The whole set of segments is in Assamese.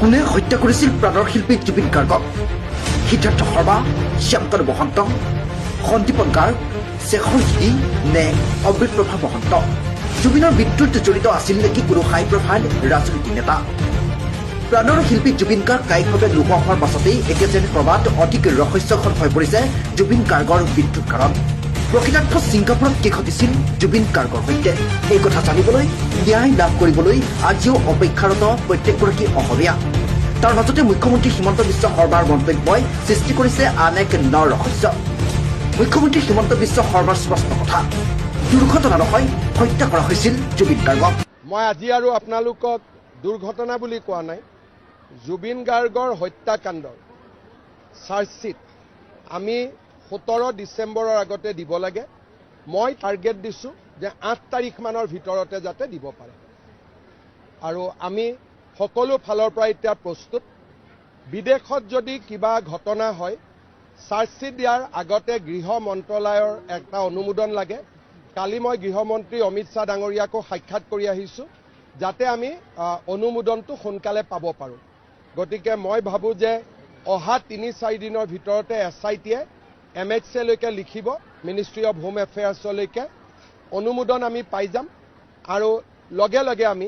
কোনে হত্যা কৰিছিল প্ৰাণৰ শিল্পী জুবিন গাৰ্গক? সিদ্ধাৰ্থ শৰ্মা, শ্যামকানু মহন্ত, সন্দীপন গাৰ্গ, শেখৰ জ্যোতি নে অমৃতপ্ৰভা মহন্ত? জুবিনৰ মৃত্যুত জড়িত আছিল নেকি কোনো হাই প্ৰফাইল ৰাজনৈতিক নেতা? প্ৰাণৰ শিল্পী জুবিন গাৰ্গ কায়িকভাৱে নোহোৱা হোৱাৰ পাছতেই এতিয়া যেন প্ৰবাদ অধিক ৰহস্যখন হৈ পৰিছে জুবিন গাৰ্গৰ মৃত্যুৰ কাৰণ। প্ৰকৃতাৰ্থ ছিংগাপুৰত কি ঘটিছিল জুবিন গাৰ্গৰ সৈতে? এই কথা জানিবলৈ, ন্যায় লাভ কৰিবলৈ আজিও অপেক্ষাৰত প্ৰত্যেকগৰাকী অসমীয়া। তাৰ মাজতে মুখ্যমন্ত্ৰী হিমন্ত বিশ্ব শৰ্মাৰ মন্তব্যই সৃষ্টি কৰিছে আন এক ন ৰহস্য। মুখ্যমন্ত্ৰী হিমন্ত বিশ্ব শৰ্মাৰ স্পষ্ট কথা, দুৰ্ঘটনা নহয়, হত্যা কৰা হৈছিল জুবিন গাৰ্গক। মই আজি আৰু আপোনালোকক দুৰ্ঘটনা বুলি কোৱা নাই, জুবিন গাৰ্গৰ হত্যাকাণ্ডৰ চাৰ্জশ্বিট আমি 17 ডিচেম্বৰৰ আগতে দিব লাগে। মই টাৰ্গেট দিছোঁ যে 8 তাৰিখমানৰ ভিতৰতে যাতে দিব পাৰে। আৰু আমি সকলো ফালৰ পৰা এতিয়া প্ৰস্তুত। বিদেশত যদি কিবা ঘটনা হয়, চাৰ্জশ্বিট দিয়াৰ আগতে গৃহ মন্ত্ৰালয়ৰ এটা অনুমোদন লাগে। কালি মই গৃহমন্ত্ৰী অমিত শ্বাহ ডাঙৰীয়াকো সাক্ষাৎ কৰি আহিছোঁ, যাতে আমি অনুমোদনটো সোনকালে পাব পাৰোঁ। গতিকে মই ভাবোঁ যে অহা 3-4 দিনৰ ভিতৰতে SITয়ে MHCলৈকে লিখিব, মিনিষ্ট্ৰী অফ হোম এফেয়াৰ্ছলৈকে অনুমোদন আমি পাই যাম। আৰু লগে লগে আমি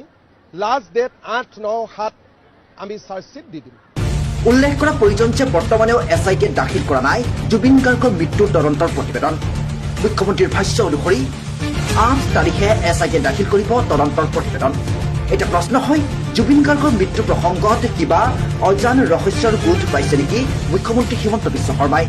লাষ্ট ডেট 8-9-7 আমি চাৰ্জশ্বিট দি দিম। উল্লেখ কৰা প্ৰয়োজন যে বৰ্তমানেও SITয়ে দাখিল কৰা নাই জুবিন গাৰ্গৰ মৃত্যুৰ তদন্তৰ প্ৰতিবেদন। মুখ্যমন্ত্ৰীৰ ভাষ্য অনুসৰি 8 তাৰিখে SITয়ে দাখিল কৰিব তদন্তৰ প্ৰতিবেদন। এটা প্ৰশ্ন হয়, জুবিন গাৰ্গৰ মৃত্যু প্ৰসংগত কিবা অজান ৰহস্যৰ গোট পাইছে নেকি মুখ্যমন্ত্ৰী হিমন্ত বিশ্ব শৰ্মাই?